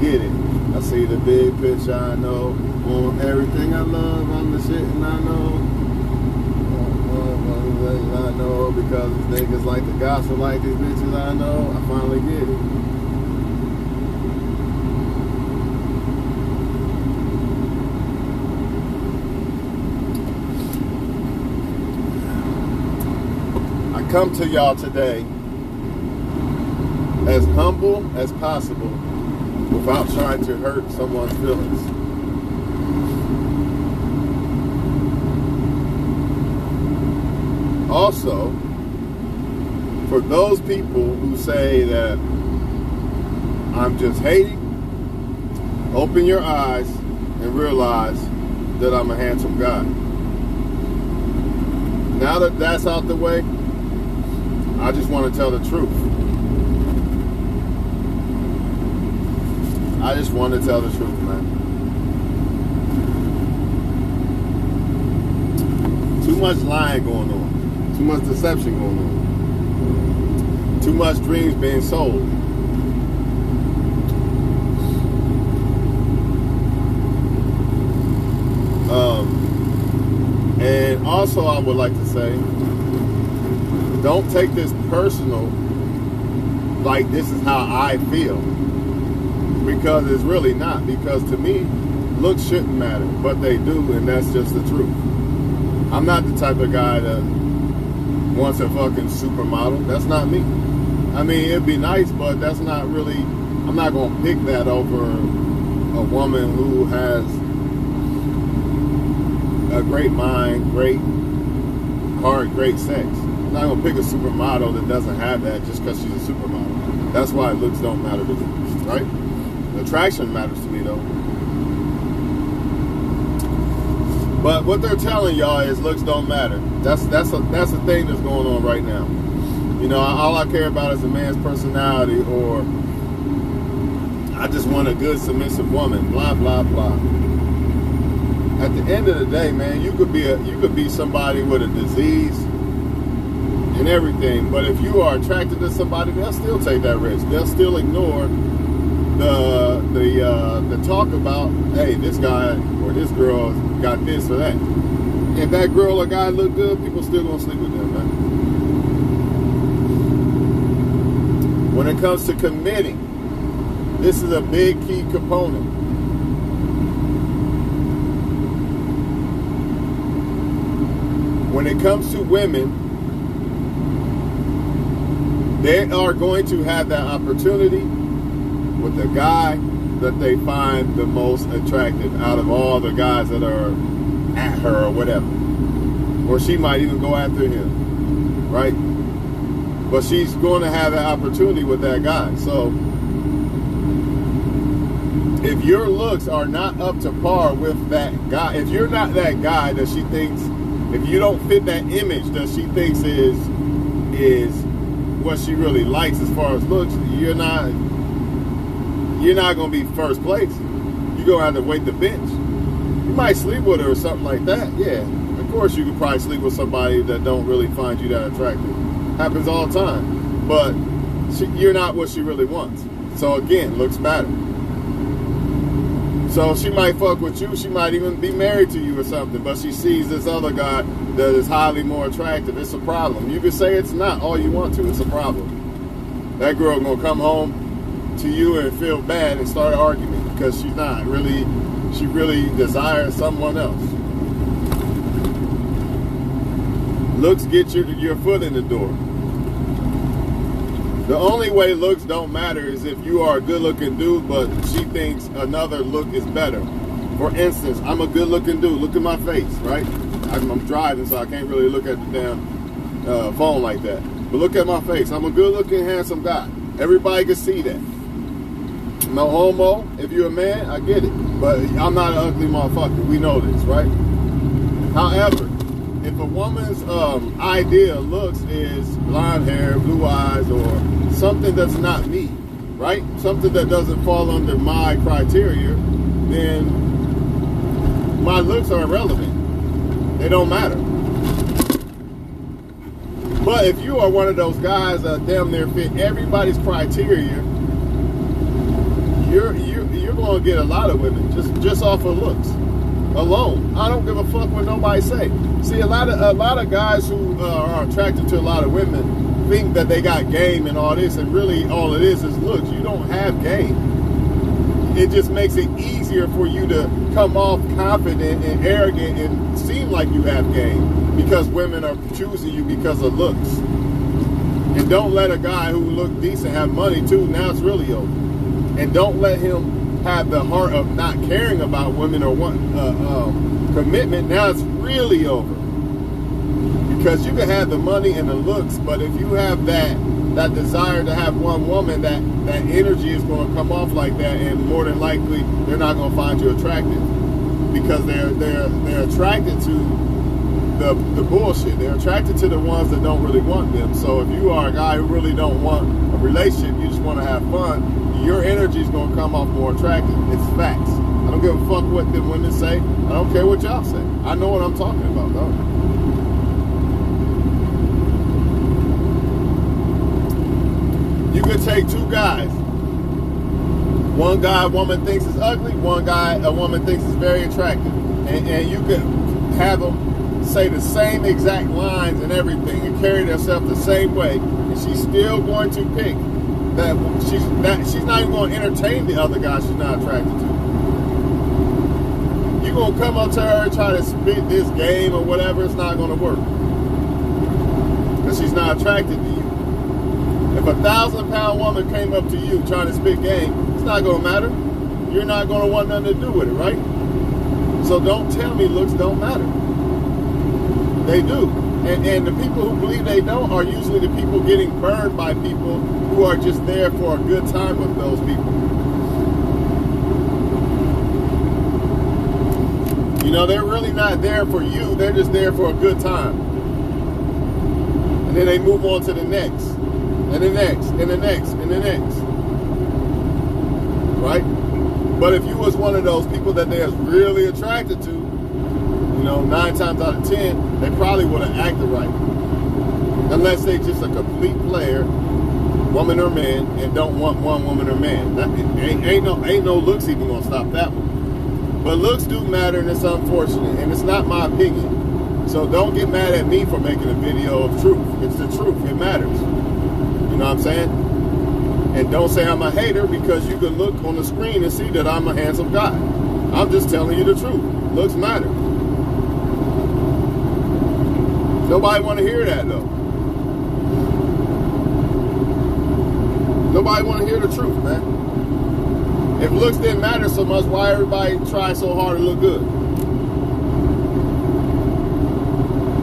get it. I see the big picture, I know. On everything I love, I'm the shit, and I know. I know because these niggas like the gospel, like these bitches, I know. I finally get it. I come to y'all today as humble as possible without trying to hurt someone's feelings. Also, for those people who say that I'm just hating, open your eyes and realize that I'm a handsome guy. Now that that's out the way, I just want to tell the truth. I just want to tell the truth, man. Too much lying going on. Too much deception going on. Too much dreams being sold. And also I would like to say, don't take this personal, like this is how I feel. Because it's really not. Because to me, looks shouldn't matter. But they do, and that's just the truth. I'm not the type of guy that wants a fucking supermodel. That's not me. I mean, it'd be nice, but that's not really, I'm not going to pick that over a woman who has a great mind, great heart, great sex. I'm not going to pick a supermodel that doesn't have that just because she's a supermodel. That's why looks don't matter to me, right? Attraction matters to me, though. But what they're telling y'all is looks don't matter. That's a thing that's going on right now. You know, all I care about is a man's personality, or I just want a good submissive woman. Blah blah blah. At the end of the day, man, you could be somebody with a disease and everything, but if you are attracted to somebody, they'll still take that risk. They'll still ignore the talk about, hey, this guy or this girl got this or that. If that girl or guy look good, people still gonna sleep with them, man. When it comes to committing, this is a big key component. When it comes to women, they are going to have that opportunity with the guy that they find the most attractive out of all the guys that are at her or whatever. Or she might even go after him, right? But she's going to have that opportunity with that guy. So if your looks are not up to par with that guy, if you're not that guy that she thinks, if you don't fit that image that she thinks is what she really likes as far as looks, you're not going to be first place. You're going to have to wait the bench. You might sleep with her or something like that. Yeah, of course you could probably sleep with somebody that don't really find you that attractive. Happens all the time. But you're not what she really wants. So again, looks matter. So she might fuck with you. She might even be married to you or something. But she sees this other guy that is highly more attractive. It's a problem. You can say it's not all you want to. It's a problem. That girl gonna come home to you and feel bad and start arguing because she's not really, she really desires someone else. Looks get your foot in the door. The only way looks don't matter is if you are a good looking dude but she thinks another look is better. For instance, I'm a good looking dude. Look at my face, right? I'm driving so I can't really look at the damn phone like that. But look at my face. I'm a good looking handsome guy. Everybody can see that. No homo. If you're a man, I get it. But I'm not an ugly motherfucker. We know this, right? However, if a woman's idea of looks is blonde hair, blue eyes, or something that's not me, right? Something that doesn't fall under my criteria, then my looks are irrelevant. They don't matter. But if you are one of those guys that damn near fit everybody's criteria, gonna get a lot of women just off of looks alone. I don't give a fuck what nobody say. See, a lot of guys who are attracted to a lot of women think that they got game and all this, and really all it is looks. You don't have game. It just makes it easier for you to come off confident and arrogant and seem like you have game because women are choosing you because of looks. And don't let a guy who look decent have money too. Now it's really over. And don't let him have the heart of not caring about women or wanting commitment. Now it's really over. Because you can have the money and the looks, but if you have that desire to have one woman, that energy is going to come off like that, and more than likely they're not going to find you attractive because they're attracted to the bullshit. They're attracted to the ones that don't really want them. So if you are a guy who really don't want a relationship, you just want to have fun, your energy is going to come off more attractive. It's facts. I don't give a fuck what the women say. I don't care what y'all say. I know what I'm talking about, though. You could take two guys. One guy a woman thinks is ugly, one guy a woman thinks is very attractive. And you could have them say the same exact lines and everything and carry themselves the same way, and she's still going to pick that she's not even going to entertain the other guy she's not attracted to. You're going to come up to her and try to spit this game or whatever, it's not going to work. Because she's not attracted to you. If a 1,000-pound woman came up to you trying to spit game, it's not going to matter. You're not going to want nothing to do with it, right? So don't tell me looks don't matter. They do. And the people who believe they don't are usually the people getting burned by people who are just there for a good time with those people. You know, they're really not there for you. They're just there for a good time. And then they move on to the next. And the next, and the next, and the next. Right? But if you was one of those people that they're really attracted to, you know, 9 times out of 10, they probably would have acted right. Unless they just a complete player, woman or man, and don't want one woman or man. Ain't no looks even gonna stop that one. But looks do matter, and it's unfortunate, and it's not my opinion. So don't get mad at me for making a video of truth. It's the truth. It matters. You know what I'm saying? And don't say I'm a hater, because you can look on the screen and see that I'm a handsome guy. I'm just telling you the truth. Looks matter. Nobody want to hear that, though. Nobody want to hear the truth, man. If looks didn't matter so much, why everybody try so hard to look good?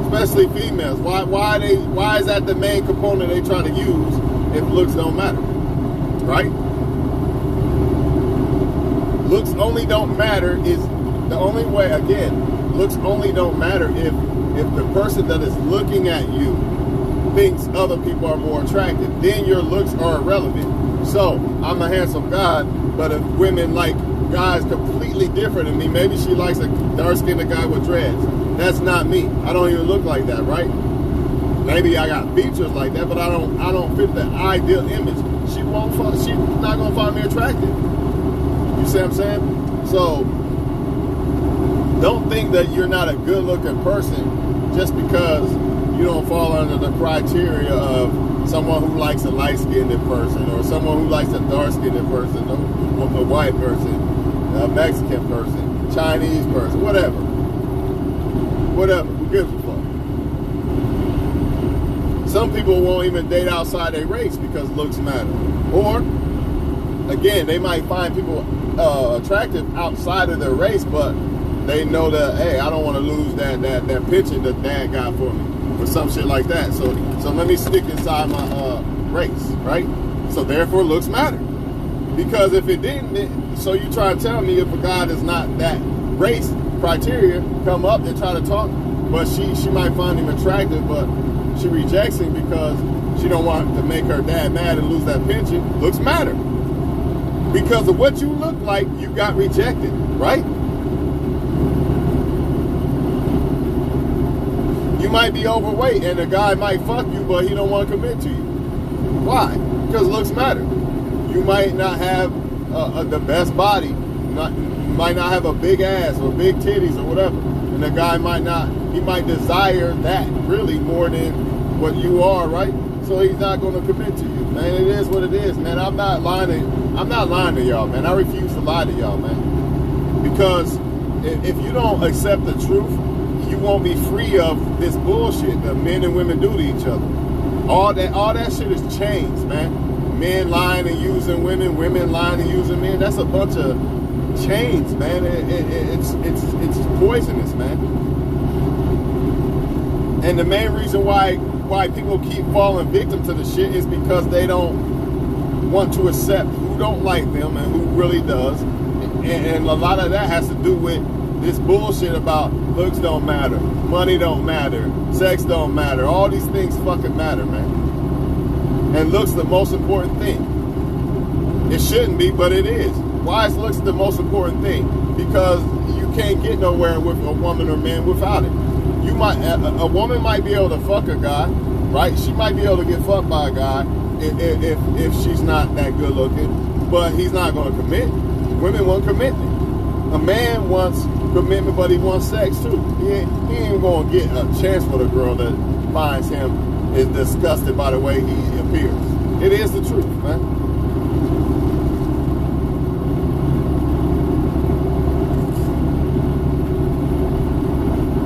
Especially females. Why is that the main component they try to use if looks don't matter? Right? Looks only don't matter is the only way, again, looks only don't matter if the person that is looking at you thinks other people are more attractive. Then your looks are irrelevant. So, I'm a handsome guy, but if women like guys completely different than me, maybe she likes a dark-skinned guy with dreads. That's not me. I don't even look like that, right? Maybe I got features like that, but I don't fit the ideal image. She's not gonna find me attractive. You see what I'm saying? So don't think that you're not a good-looking person just because you don't fall under the criteria of someone who likes a light-skinned person, or someone who likes a dark-skinned person, a white person, a Mexican person, Chinese person, whatever. Who gives a fuck? Some people won't even date outside their race because looks matter. Or, again, they might find people attractive outside of their race, but they know that, hey, I don't want to lose that pension that dad got for me, or some shit like that. So let me stick inside my race, right? So therefore, looks matter. Because if it didn't, so you try to tell me if a guy is not that race criteria, come up and try to talk, but she might find him attractive, but she rejects him because she don't want to make her dad mad and lose that pension. Looks matter. Because of what you look like, you got rejected, right? You might be overweight and a guy might fuck you, but he don't want to commit to you. Why? Because looks matter. You might not have the best body, might not have a big ass or big titties or whatever, and the guy might desire that really more than what you are, right? So he's not going to commit to you, man. It is what it is, man. I'm not lying to y'all, man. I refuse to lie to y'all, man. Because if you don't accept the truth, you won't be free of this bullshit that men and women do to each other. All that shit has changed, man. Men lying and using women, women lying and using men. That's a bunch of chains, man. It's poisonous, man. And the main reason why people keep falling victim to the shit is because they don't want to accept who don't like them and who really does. And a lot of that has to do with this bullshit about looks don't matter, money don't matter, sex don't matter. All these things fucking matter, man. And looks the most important thing. It shouldn't be, but it is. Why is looks the most important thing? Because you can't get nowhere with a woman or man without it. A woman might be able to fuck a guy, right? She might be able to get fucked by a guy if she's not that good looking, but he's not going to commit. Women want commitment. A man wants commitment, but he wants sex too. He ain't going to get a chance for the girl that finds him is disgusted by the way he appears. It is the truth, man.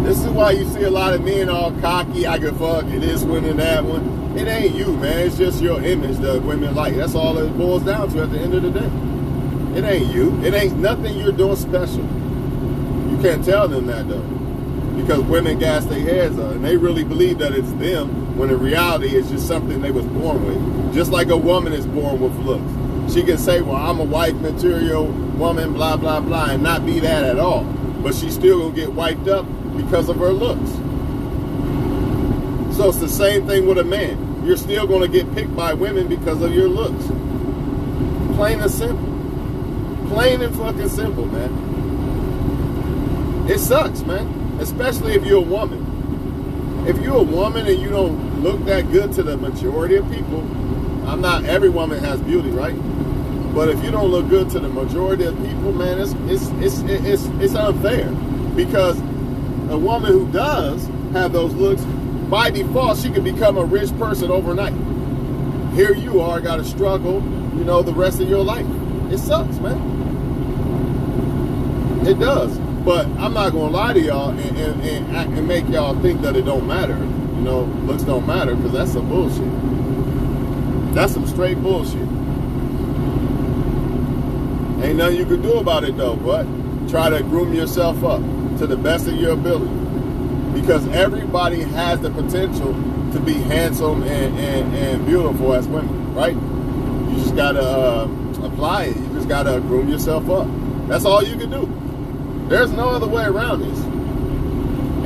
This is why you see a lot of men all cocky. I can fuck this one and that one. It ain't you, man. It's just your image that women like. That's all it boils down to at the end of the day. It ain't you. It ain't nothing you're doing special. You can't tell them that, though. Because women gas their heads up. And they really believe that it's them, when in reality it's just something they was born with. Just like a woman is born with looks. She can say, well, I'm a wife material woman, blah, blah, blah, and not be that at all. But she's still going to get wiped up because of her looks. So it's the same thing with a man. You're still going to get picked by women because of your looks. Plain and simple. Plain and fucking simple, man. It sucks, man. Especially if you're a woman. If you're a woman and you don't look that good to the majority of people, every woman has beauty, right? But if you don't look good to the majority of people, man, it's unfair. Because a woman who does have those looks, by default, she can become a rich person overnight. Here you are, got to struggle, the rest of your life. It sucks, man. It does. But I'm not going to lie to y'all and make y'all think that it don't matter. Looks don't matter, because that's some bullshit. That's some straight bullshit. Ain't nothing you can do about it, though, but try to groom yourself up to the best of your ability. Because everybody has the potential to be handsome and beautiful as women, right? You just got to apply it. You just got to groom yourself up. That's all you can do. There's no other way around this.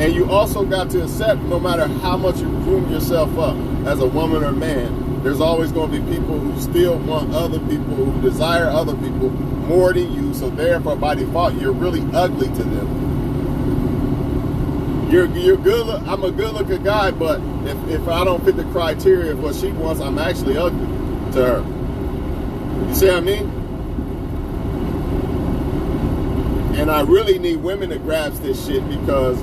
And you also got to accept, no matter how much you groom yourself up as a woman or man, there's always going to be people who still want other people, who desire other people more than you. So therefore, by default, you're really ugly to them. You're good. I'm a good-looking guy, but if I don't fit the criteria of what she wants, I'm actually ugly to her. You see what I mean? And I really need women to grasp this shit, because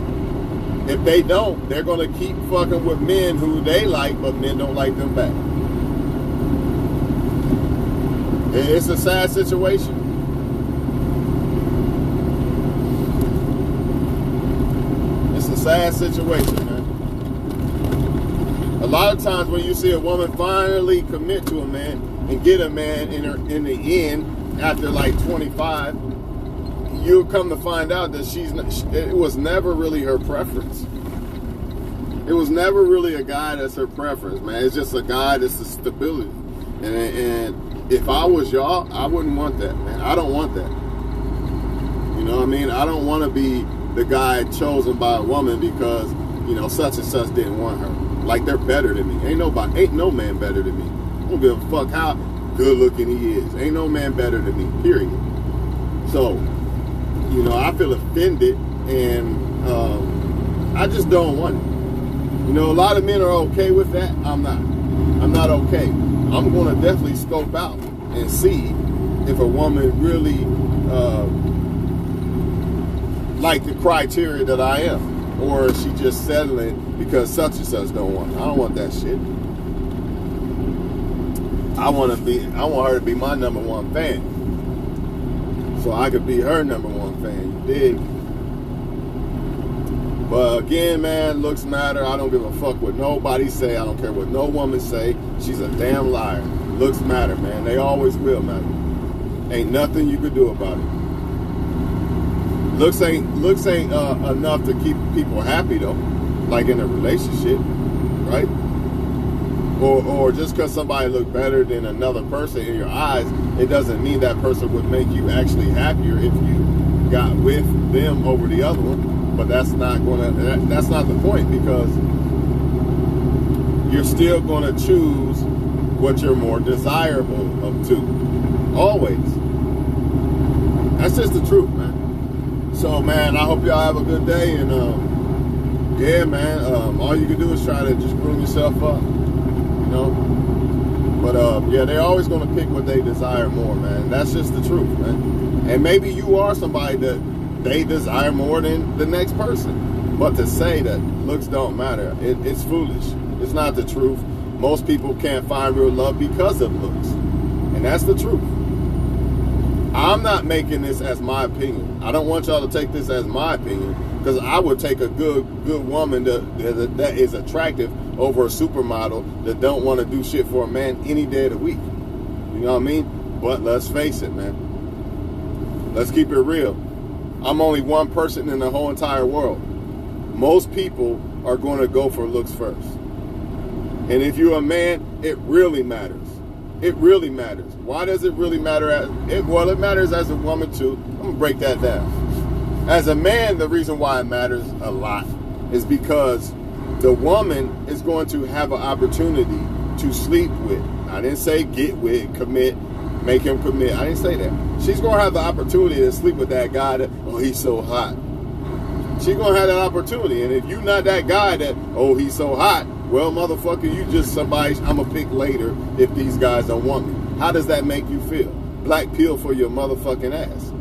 if they don't, they're going to keep fucking with men who they like, but men don't like them back. It's a sad situation. It's a sad situation, man. A lot of times when you see a woman finally commit to a man and get a man in the end after like 25, you'll come to find out that it was never really her preference. It was never really a guy that's her preference, man. It's just a guy that's the stability. And if I was y'all, I wouldn't want that, man. I don't want that. You know what I mean? I don't want to be the guy chosen by a woman because, such and such didn't want her. Like they're better than me. Ain't no man better than me. I don't give a fuck how good looking he is. Ain't no man better than me, period. So, I feel offended, and I just don't want it. A lot of men are okay with that. I'm not. I'm not okay. I'm going to definitely scope out and see if a woman really like the criteria that I am, or is she just settling because such and such don't want it? I don't want that shit. I want her to be my number one fan, so I could be her number one fan. You dig? But again, man, looks matter. I don't give a fuck what nobody say. I don't care what no woman say. She's a damn liar. Looks matter, man. They always will matter. Ain't nothing you could do about it. Looks ain't enough to keep people happy though, like in a relationship, right? Or just because somebody look better than another person in your eyes, it doesn't mean that person would make you actually happier if you got with them over the other one. But that's not the point, because you're still gonna choose what you're more desirable of to. Always. That's just the truth, man. So, man, I hope y'all have a good day, and yeah, man, all you can do is try to just groom yourself up, you know. But yeah, they're always gonna pick what they desire more, man. That's just the truth, man. And maybe you are somebody that they desire more than the next person. But to say that looks don't matter, it's foolish. It's not the truth. Most people can't find real love because of looks, and that's the truth. I'm not making this as my opinion. I don't want y'all to take this as my opinion, because I would take a good woman that is attractive over a supermodel that don't want to do shit for a man any day of the week. You know what I mean? But let's face it, man. Let's keep it real. I'm only one person in the whole entire world. Most people are going to go for looks first. And if you're a man, it really matters. It really matters. Why does it really matter? Well, it matters as a woman too. I'm going to break that down. As a man, the reason why it matters a lot is because the woman is going to have an opportunity to sleep with. I didn't say get with, commit, make him commit. I didn't say that. She's going to have the opportunity to sleep with that guy that, oh, he's so hot. She's going to have that opportunity. And if you're not that guy that, oh, he's so hot, well, motherfucker, you just somebody I'm going to pick later if these guys don't want me. How does that make you feel? Black pill for your motherfucking ass.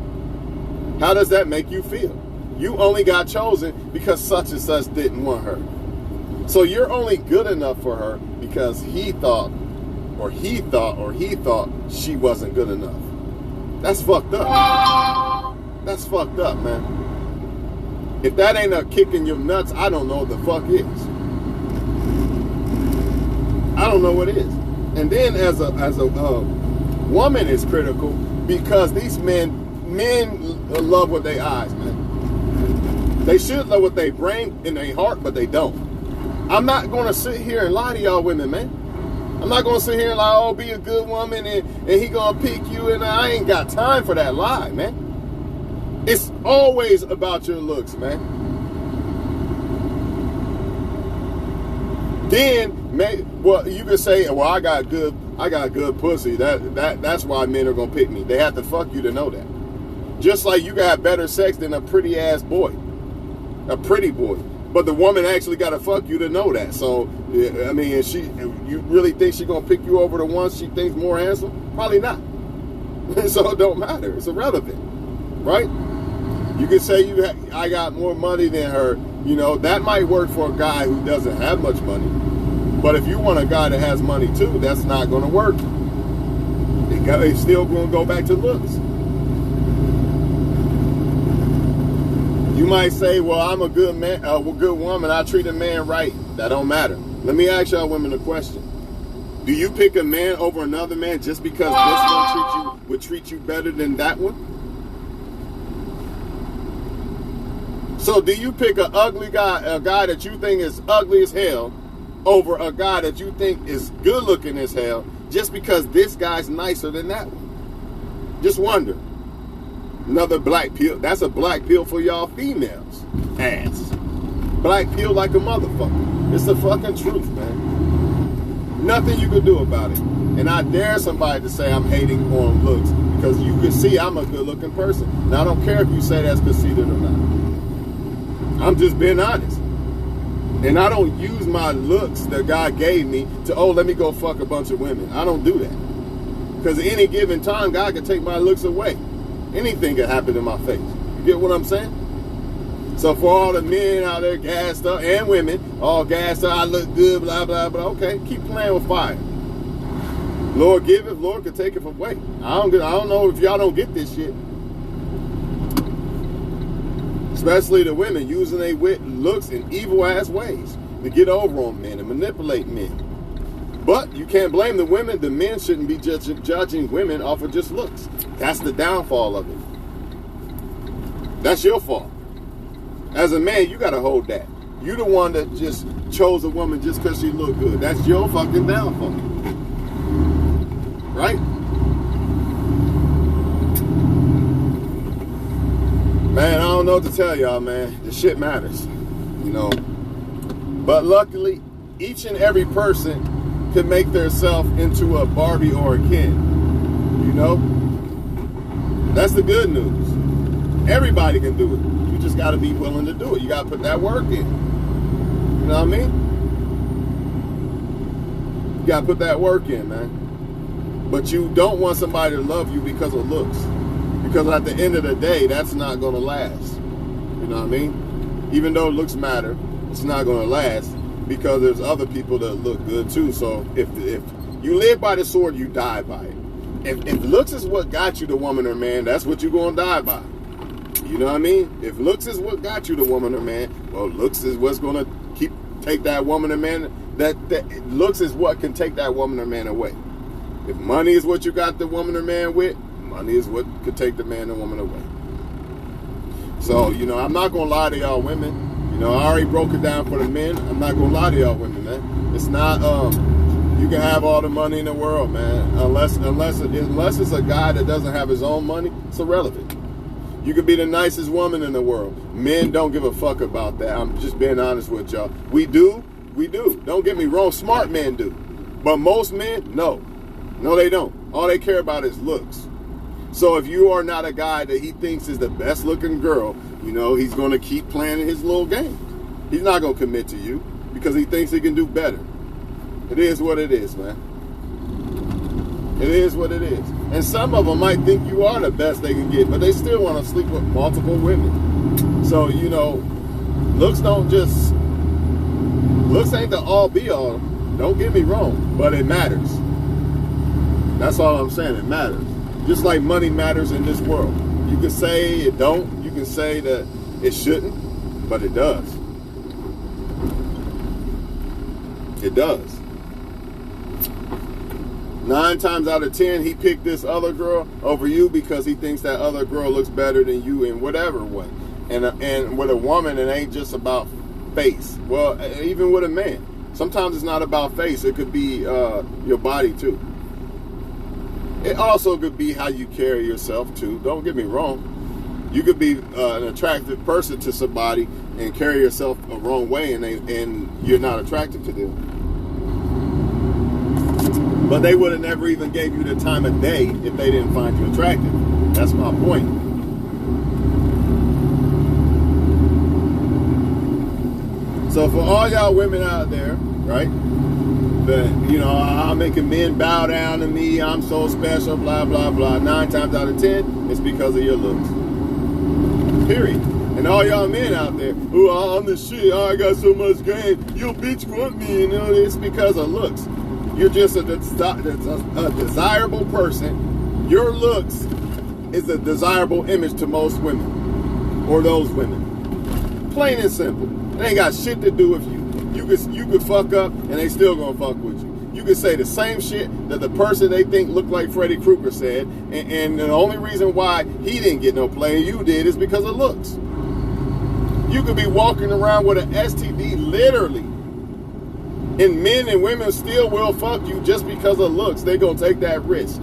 How does that make you feel? You only got chosen because such and such didn't want her. So you're only good enough for her because he thought she wasn't good enough. That's fucked up. That's fucked up, man. If that ain't a kick in your nuts, I don't know what the fuck is. I don't know what it is. And then as a woman is critical because these men love with their eyes, man. They should love with their brain and their heart, but they don't. I'm not going to sit here and lie to y'all women, man. I'm not going to sit here and lie, oh, be a good woman and he going to pick you, and I ain't got time for that lie, man. It's always about your looks, man. Then, well, you can say, well, I got good pussy. That's why men are going to pick me. They have to fuck you to know that. Just like you can have better sex than a pretty ass boy. A pretty boy. But the woman actually got to fuck you to know that. So, I mean, you really think she's going to pick you over the one she thinks more handsome? Probably not. So it don't matter. It's irrelevant. Right? You can say I got more money than her. You know, that might work for a guy who doesn't have much money. But if you want a guy that has money too, that's not going to work. It's still going to go back to looks. You might say, well, I'm a good man, a good woman. I treat a man right. That don't matter. Let me ask y'all women a question. Do you pick a man over another man just because this one would treat you better than that one? So do you pick an ugly guy, a guy that you think is ugly as hell, over a guy that you think is good looking as hell, just because this guy's nicer than that one? Just wonder. Another black pill. That's a black pill for y'all females. Ass. Black pill like a motherfucker. It's the fucking truth, man. Nothing you can do about it. And I dare somebody to say I'm hating on looks, because you can see I'm a good looking person. Now I don't care if you say that's conceited or not. I'm just being honest. And I don't use my looks that God gave me to, oh, let me go fuck a bunch of women. I don't do that. Because at any given time, God can take my looks away. Anything can happen to my face. You get what I'm saying? So for all the men out there gassed up, and women, all gassed up, I look good, blah, blah, blah. Okay, keep playing with fire. Lord give it, Lord can take it away. I don't know if y'all don't get this shit. Especially the women using their looks in evil-ass ways to get over on men and manipulate men. But you can't blame the women. The men shouldn't be judging women off of just looks. That's the downfall of it. That's your fault. As a man, you got to hold that. You the one that just chose a woman just because she looked good. That's your fucking downfall. Right? Man, I don't know what to tell y'all, man. This shit matters. You know. But luckily, each and every person can make themselves into a Barbie or a Ken. You know? That's the good news. Everybody can do it. You just got to be willing to do it. You got to put that work in. You know what I mean? You got to put that work in, man. But you don't want somebody to love you because of looks. Because at the end of the day, that's not going to last. You know what I mean? Even though looks matter, it's not going to last because there's other people that look good too. So if you live by the sword, you die by it. If looks is what got you the woman or man, that's what you're going to die by. You know what I mean? If looks is what got you the woman or man, well, looks is what's going to take that woman or man. That looks is what can take that woman or man away. If money is what you got the woman or man with, money is what could take the man or woman away. So, you know, I'm not going to lie to y'all women. You know, I already broke it down for the men. I'm not going to lie to y'all women, man. It's not, you can have all the money in the world, man. Unless it's a guy that doesn't have his own money, it's irrelevant. You could be the nicest woman in the world. Men don't give a fuck about that. I'm just being honest with y'all. We do. Don't get me wrong. Smart men do. But most men, no. No, they don't. All they care about is looks. So if you are not a guy that he thinks is the best looking girl, you know, he's going to keep playing his little game. He's not going to commit to you because he thinks he can do better. It is what it is, man. It is what it is. And some of them might think you are the best they can get, but they still want to sleep with multiple women. So, you know, looks ain't the all be all. Don't get me wrong, but it matters. That's all I'm saying. It matters. Just like money matters in this world. You can say it don't. You can say that it shouldn't, but it does. It does. 9 times out of 10, he picked this other girl over you because he thinks that other girl looks better than you in whatever way. And with a woman, it ain't just about face. Well, even with a man, sometimes it's not about face. It could be your body too. It also could be how you carry yourself too. Don't get me wrong. You could be an attractive person to somebody and carry yourself a wrong way, and you're not attractive to them. But they would have never even gave you the time of day if they didn't find you attractive. That's my point. So for all y'all women out there, right? That, you know, I'm making men bow down to me, I'm so special, blah, blah, blah. 9 times out of 10, it's because of your looks. Period. And all y'all men out there, who I'm the shit, I got so much game, you bitch want me, you know, it's because of looks. You're just a desirable person. Your looks is a desirable image to most women. Or those women. Plain and simple. It ain't got shit to do with you. You could fuck up and they still gonna fuck with you. You could say the same shit that the person they think looked like Freddy Krueger said, and the only reason why he didn't get no play and you did is because of looks. You could be walking around with an STD literally, and men and women still will fuck you just because of looks. They gonna take that risk.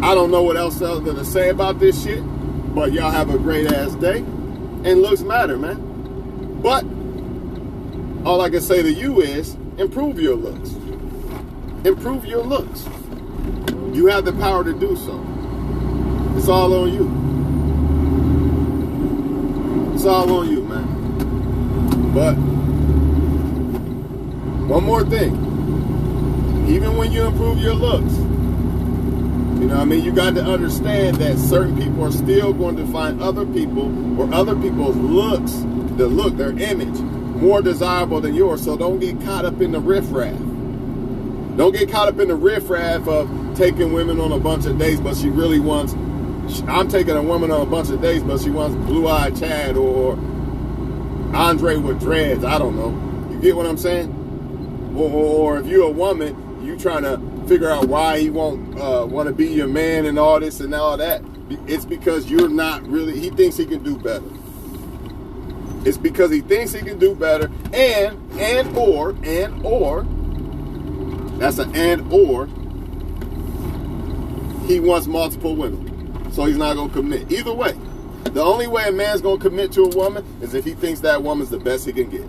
I don't know what else other to say about this shit, but y'all have a great ass day, and looks matter, man. But all I can say to you is improve your looks. Improve your looks. You have the power to do so. It's all on you. It's all on you, man. But one more thing. Even when you improve your looks, You know what I mean? You got to understand that certain people are still going to find other people or other people's looks, their image, more desirable than yours. So don't get caught up in the riffraff. Don't get caught up in the riffraff of taking women on a bunch of dates, but she really wants, I'm taking a woman on a bunch of dates, but she wants Blue-Eyed Chad or Andre with dreads. I don't know. You get what I'm saying? Or if you're a woman, you trying to figure out why he won't want to be your man and all this and all that. It's because you're not really, he thinks he can do better. It's because he thinks he can do better and or, that's an and or, he wants multiple women. So he's not going to commit. Either way, the only way a man's going to commit to a woman is if he thinks that woman's the best he can get.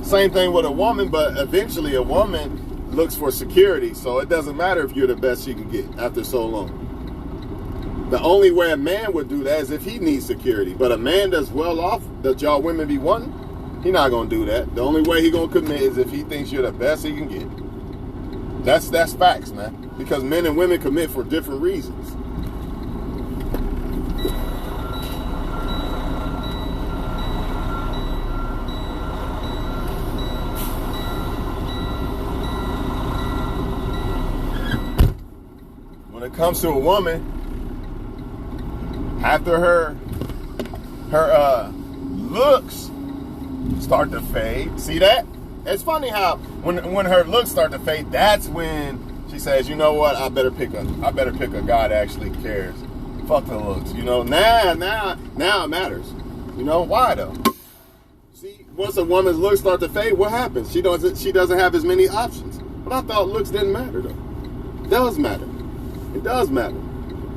Same thing with a woman, but eventually a woman looks for security, so it doesn't matter if you're the best she can get after so long. The only way a man would do that is if he needs security. But a man that's well off, that y'all women be wanting, he not gonna do that. The only way he gonna commit is if he thinks you're the best he can get. That's facts, man. Because men and women commit for different reasons. When it comes to a woman, after her looks start to fade, see that? It's funny how when her looks start to fade, that's when she says, you know what, I better pick a guy that actually cares. Fuck the looks, you know. Now it matters. You know why though? See, once a woman's looks start to fade, what happens? She doesn't have as many options. But I thought looks didn't matter though. It does matter. It does matter.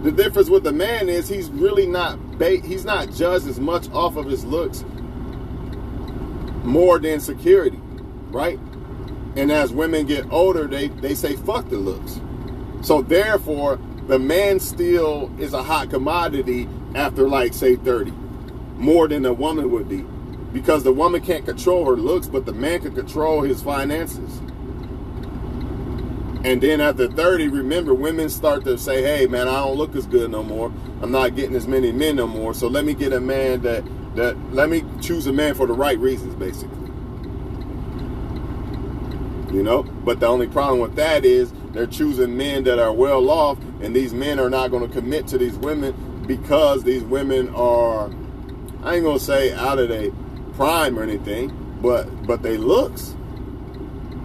The difference with the man is he's really not he's not judged as much off of his looks more than security, right? And as women get older, they say fuck the looks. So therefore, the man still is a hot commodity after like say 30, more than a woman would be, because the woman can't control her looks, but the man can control his finances. And then after 30, remember, women start to say, hey, man, I don't look as good no more. I'm not getting as many men no more. So let me get a man let me choose a man for the right reasons, basically. You know? But the only problem with that is they're choosing men that are well off, and these men are not going to commit to these women because these women are, I ain't going to say out of their prime or anything, but they looks.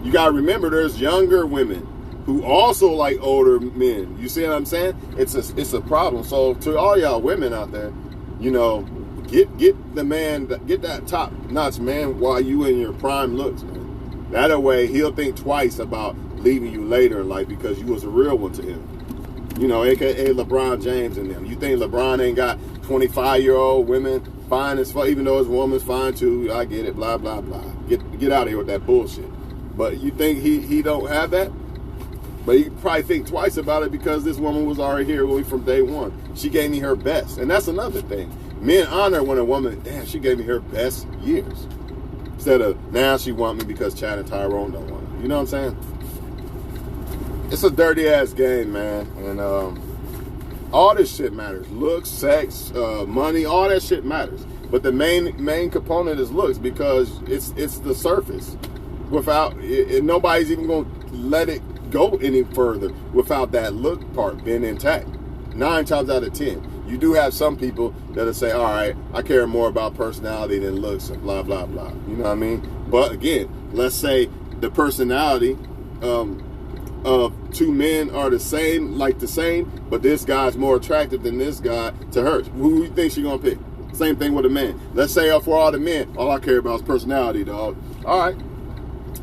You got to remember, there's younger women who also like older men. You see what I'm saying? It's a problem. So to all y'all women out there, you know, get the man, get that top notch man while you in your prime looks, man. That way he'll think twice about leaving you later in life because you was a real one to him. You know, aka LeBron James and them. You think LeBron ain't got 25-year-old women fine as fuck, even though his woman's fine too? I get it, blah blah blah. Get out of here with that bullshit. But you think he don't have that? But you probably think twice about it because this woman was already here with me from day one. She gave me her best. And that's another thing. Men honor when a woman, damn, she gave me her best years. Instead of, now she want me because Chad and Tyrone don't want her. You know what I'm saying? It's a dirty ass game, man. And all this shit matters. Looks, sex, money, all that shit matters. But the main component is looks because it's the surface. Without it, nobody's even going to let it go any further without that look part being intact. 9 times out of 10, you do have some people that'll say, all right, I care more about personality than looks and blah blah blah. You know what I mean? But again, let's say the personality of 2 men are the same, but this guy's more attractive than this guy to her. Who do you think she's gonna pick? Same thing with a man. Let's say for all the men, all I care about is personality, dog. All right,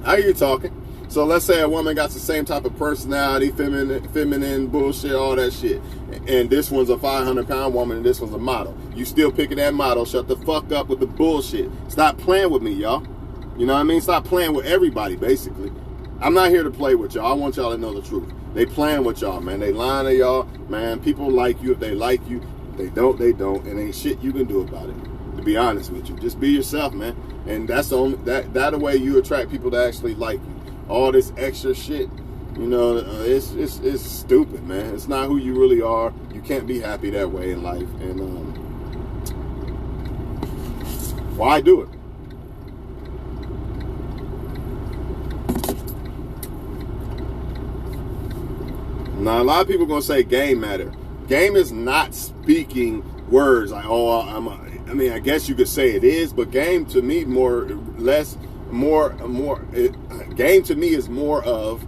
I hear you talking. So let's say a woman got the same type of personality, feminine bullshit, all that shit. And this one's a 500-pound woman and this one's a model. You still picking that model. Shut the fuck up with the bullshit. Stop playing with me, y'all. You know what I mean? Stop playing with everybody, basically. I'm not here to play with y'all. I want y'all to know the truth. They playing with y'all, man. They lying to y'all. Man, people like you if they like you. If they don't, they don't. And ain't shit you can do about it. To be honest with you. Just be yourself, man. And that's the only, that way you attract people to actually like you. All this extra shit, You know, it's stupid, man. It's not who you really are. You can't be happy that way in life. And why do it? Now, a lot of people are going to say game matter. Game is not speaking words. Like, oh, I mean, I guess you could say it is, but game to me game to me is more of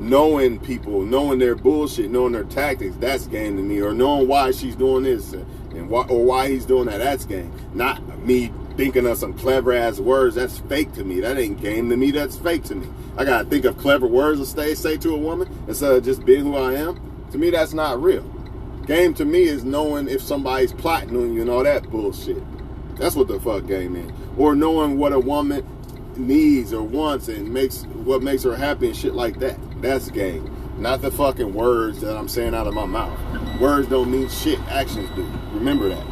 knowing people, knowing their bullshit, knowing their tactics. That's game to me. Or knowing why she's doing this and why he's doing that. That's game. Not me thinking of some clever ass words. That's fake to me. That ain't game to me. That's fake to me. I gotta think of clever words to say to a woman instead of just being who I am. To me, that's not real. Game to me is knowing if somebody's plotting on you and all that bullshit. That's what the fuck game is. Or knowing what a woman needs or wants and what makes her happy and shit like that. That's game. Not the fucking words that I'm saying out of my mouth. Words don't mean shit. Actions do. Remember that.